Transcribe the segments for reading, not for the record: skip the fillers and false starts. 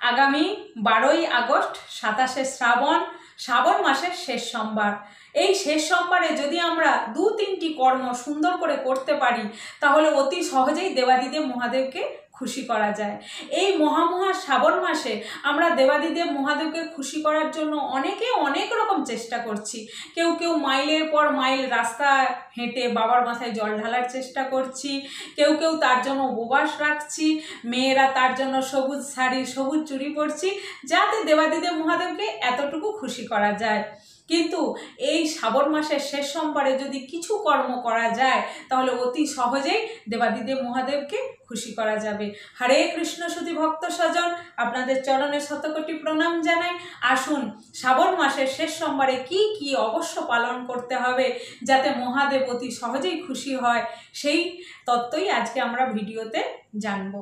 আগামী 12ই আগস্ট 27শে শ্রাবণ মাসের শেষ সোমবার। এই শেষ সোমবারে যদি আমরা 2-3টি কর্ম সুন্দর করে করতে পারি তাহলে অতি সহজেই দেবাদিদেব মহাদেবকে খুশি করা যায়। এই মহা শ্রাবণ মাসে আমরা দেবাদিদেব মহাদেবকে খুশি করার জন্য অনেকে অনেক রকম চেষ্টা করছি। কেউ মাইলের পর মাইল রাস্তা হেঁটে বাবার মাথায় জল ঢালার চেষ্টা করছি, কেউ তার জন্য উপবাস রাখছি, মেয়েরা তার জন্য সবুজ শাড়ি সবুজ চুড়ি পরছি, যাতে দেবাদিদেব মহাদেবকে এতটুকু খুশি করা যায়। কিন্তু এই শ্রাবণ মাসের শেষ সোমবারে যদি কিছু কর্ম করা যায় তাহলে অতি সহজেই দেবাদিদেব মহাদেবকে খুশি করা যাবে। হরে কৃষ্ণ সুধী ভক্ত স্বজন, আপনাদের চরণে শতকোটি প্রণাম জানাই। আসুন শ্রাবণ মাসের শেষ সোমবারে কি অবশ্য পালন করতে হবে যাতে মহাদেব অতি সহজেই খুশি হয়, সেই তত্ত্বই আজকে আমরা ভিডিওতে জানব।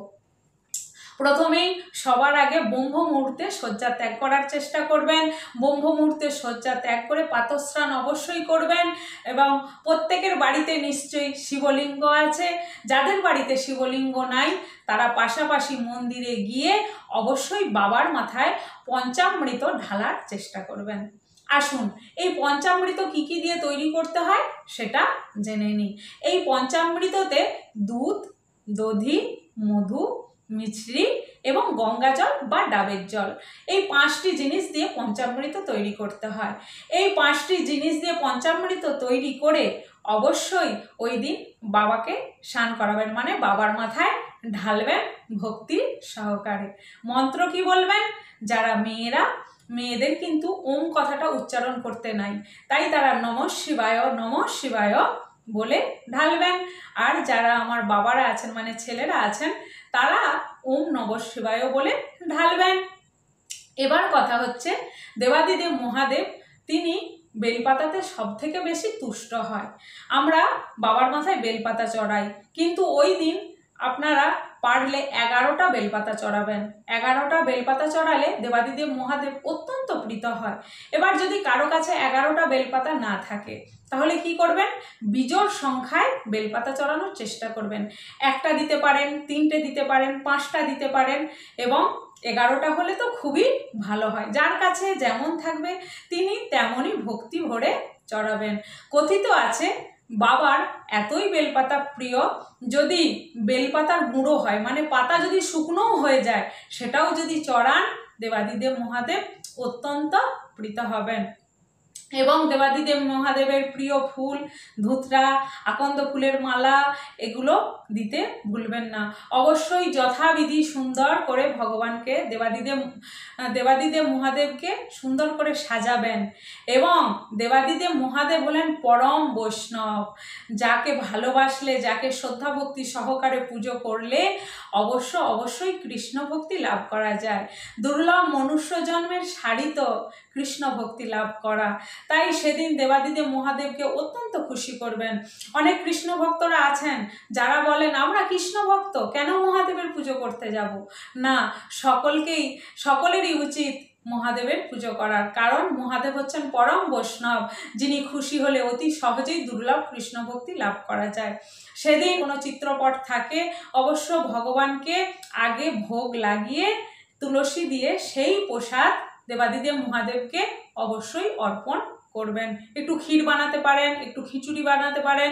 প্রথমেই সবার আগে ব্রহ্ম মুহূর্তে শয্যা ত্যাগ করার চেষ্টা করবেন। ব্রহ্ম মুহূর্তে শয্যা ত্যাগ করে প্রাতঃস্নান অবশ্যই করবেন এবং প্রত্যেকের বাড়িতে নিশ্চয়ই শিবলিঙ্গ আছে। যাদের বাড়িতে শিবলিঙ্গ নাই তারা পাশাপাশি মন্দিরে গিয়ে অবশ্যই বাবার মাথায় পঞ্চামৃত ঢালার চেষ্টা করবেন। আসুন এই পঞ্চামৃত কি দিয়ে তৈরি করতে হয় সেটা জেনে নিই। এই পঞ্চামৃততে দুধ, দধি, মধু, মিছরি এবং গঙ্গা জল বা ডাবের জল, এই 5টি জিনিস দিয়ে পঞ্চামৃত তৈরি করতে হয়। এই 5টি জিনিস দিয়ে পঞ্চামৃত তৈরি করে অবশ্যই ওই দিন বাবাকে স্নান করাবেন, মানে বাবার মাথায় ঢালবেন ভক্তি সহকারে। মন্ত্র কি বলবেন? যারা মেয়েদের কিন্তু ওম কথাটা উচ্চারণ করতে নাই, তাই তারা নমঃ শিবায় বলে ঢালবেন। আর যারা আমার বাবারা আছেন মানে ছেলেরা আছেন তারা ওম নমঃ শিবায় বলে ঢালবেন। এবার কথা হচ্ছে দেবাদিদেব মহাদেব তিনি বেলপাতাতে সব থেকে বেশি তুষ্ট হয়। আমরা বাবার মাথায় বেলপাতা চড়াই, কিন্তু ওই দিন আপনারা পারলে 11টা বেলপাতা চড়াবেন। 11টা বেলপাতা চড়ালে দেবাদিদেব মহাদেব অত্যন্ত প্রীত হয়। এবার যদি কারো কাছে 11টা বেলপাতা না থাকে তাহলে কি করবেন? বিজোড় সংখ্যায় বেলপাতা চড়ানোর চেষ্টা করবেন। 1টা দিতে পারেন, 3টে দিতে পারেন, 5টা দিতে পারেন এবং 11টা হলে তো খুবই ভালো হয়। যার কাছে যেমন থাকবে তিনি তেমনই ভক্তি ভরে চড়াবেন। কথিত আছে বাবার এতই বেলপাতা প্রিয়, যদি বেলপাতার গুঁড়ো হয় মানে পাতা যদি শুকনোও হয়ে যায় সেটাও যদি চড়ান দেবাদিদেব মহাদেব অত্যন্ত প্রীত হবেন। এবং দেবাদিদেব মহাদেবের প্রিয় ফুল ধুতরা, আকন্দ ফুলের মালা এগুলো দিতে ভুলবেন না। অবশ্যই যথাবিধি সুন্দর করে ভগবানকে দেবাদিদেব মহাদেবকে সুন্দর করে সাজাবেন। এবং দেবাদিদেব মহাদেব হলেন পরম বৈষ্ণব, যাকে ভালোবাসলে, যাকে শ্রদ্ধা ভক্তি সহকারে পুজো করলে অবশ্যই কৃষ্ণ ভক্তি লাভ করা যায়। দুর্লভ মনুষ্য জন্মের সারিত কৃষ্ণ ভক্তি লাভ করা। তাই সেদিন দেবাদিদেব মহাদেবকে অত্যন্ত খুশি করবেন। অনেক কৃষ্ণ ভক্তরা আছেন যারা বলেন আমরা কৃষ্ণ ভক্ত, কেন মহাদেবের পুজো করতে যাব? না, সকলেরই উচিত মহাদেবের পুজো করার, কারণ মহাদেব হচ্ছেন পরম বৈষ্ণব, যিনি খুশি হলে অতি সহজেই দুর্লভ কৃষ্ণ ভক্তি লাভ করা যায়। সেদিন কোনো চিত্রপট থাকে অবশ্য ভগবানকে আগে ভোগ লাগিয়ে তুলসী দিয়ে সেই প্রসাদ দেবাদিদেব মহাদেবকে অবশ্যই অর্পণ করবেন। একটু ক্ষীর বানাতে পারেন, একটু খিচুড়ি বানাতে পারেন,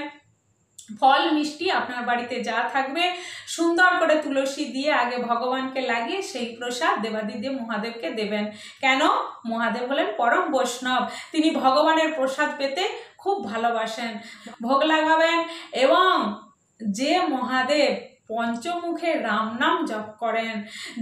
ফল মিষ্টি আপনার বাড়িতে যা থাকবে সুন্দর করে তুলসী দিয়ে আগে ভগবানকে লাগিয়ে সেই প্রসাদ দেবাদিদেব মহাদেবকে দেবেন। কেন? মহাদেব হলেন পরম বৈষ্ণব, তিনি ভগবানের প্রসাদ পেতে খুব ভালোবাসেন। ভোগ লাগাবেন এবং যে মহাদেব পঞ্চমুখে রাম নাম জপ করেন,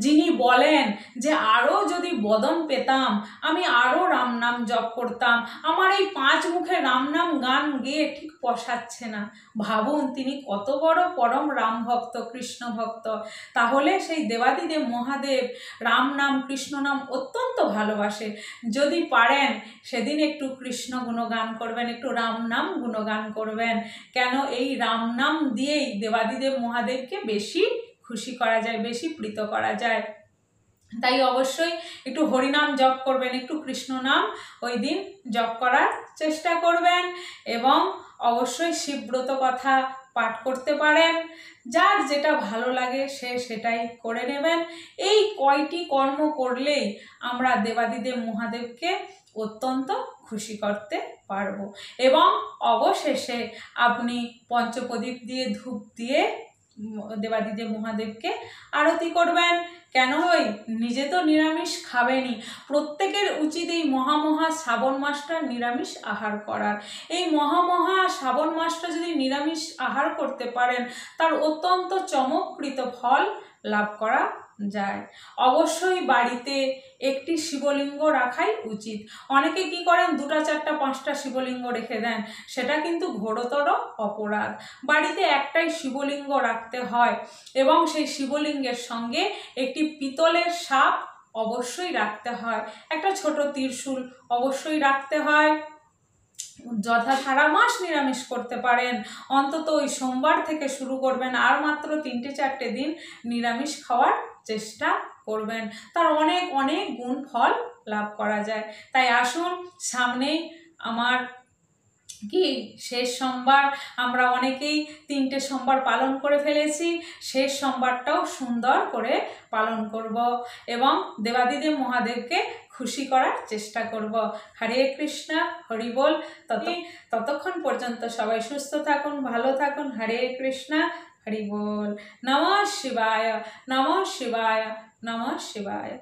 যিনি বলেন যে আরও যদি বদন পেতাম আমি আরও রাম নাম জপ করতাম, আমার এই 5 মুখে রাম নাম গান গেয়ে ঠিক পোষাচ্ছে না। ভাবুন তিনি কত বড় পরম রাম ভক্ত, কৃষ্ণ ভক্ত। তাহলে সেই দেবাদিদেব মহাদেব রাম নাম কৃষ্ণ নাম অত্যন্ত ভালোবাসে। যদি পারেন সেদিন একটু কৃষ্ণ গুণগান করবেন, একটু রাম নাম গুণগান করবেন। কেন? এই রাম নাম দিয়েই দেবাদিদেব মহাদেবকে বেশি খুশি করা যায়, বেশি প্রীত করা যায়। তাই অবশ্যই একটু হরিনাম জপ করবেন, একটু কৃষ্ণ নাম ওই দিন জপ করার চেষ্টা করবেন এবং অবশ্যই শিবব্রত কথা পাঠ করতে পারেন। যার যেটা ভালো লাগে সে সেটাই করে নেবেন। এই কয়টি কর্ম করলেই আমরা দেবাদিদেব মহাদেবকে অত্যন্ত খুশি করতে পারবো। এবং অবশেষে আপনি পঞ্চপ্রদীপ দিয়ে ধূপ দিয়ে দেবাদিদেব মহাদেবকে আরতি করবেন। কেন নিজে তো নিরামিষ খাবেনই, প্রত্যেকের উচিত এই মহা শ্রাবণ মাসটা নিরামিষ আহার করার। এই মহা শ্রাবণ মাসটা যদি নিরামিষ আহার করতে পারেন তার অত্যন্ত চমৎকৃত ফল লাভ করা যায়। অবশ্যই বাড়িতে একটি শিবলিঙ্গ রাখাই উচিত। অনেকে কি করেন 2টা 4টা 5টা শিবলিঙ্গ রেখে দেন, সেটা কিন্তু ঘোরতর অপরাধ। বাড়িতে একটাই শিবলিঙ্গ রাখতে হয় এবং সেই শিবলিঙ্গের সঙ্গে একটি পিতলের সাপ অবশ্যই রাখতে হয়, একটা ছোট ত্রিশূল অবশ্যই রাখতে হয়। যথা সারা মাস নিরামিষ করতে পারেন, অন্তত ওই সোমবার থেকে শুরু করবেন, আর মাত্র 3-4টে দিন নিরামিষ খাওয়ার চেষ্টা করবেন, তার অনেক অনেক গুণ ফল লাভ করা যায়। তাই আসুন, সামনেই আমার কি শেষ সোমবার, আমরা অনেকেই 3টে সোমবার পালন করে ফেলেছি, শেষ সোমবারটাও সুন্দর করে পালন করব এবং দেবাদিদেব মহাদেবকে খুশি করার চেষ্টা করব। হরে কৃষ্ণ, হরি বল। ততক্ষণ পর্যন্ত সবাই সুস্থ থাকুন, ভালো থাকুন। হরে কৃষ্ণ, হরি বল। নমঃ শিবায়, নমঃ শিবায়, নমঃ শিবায়।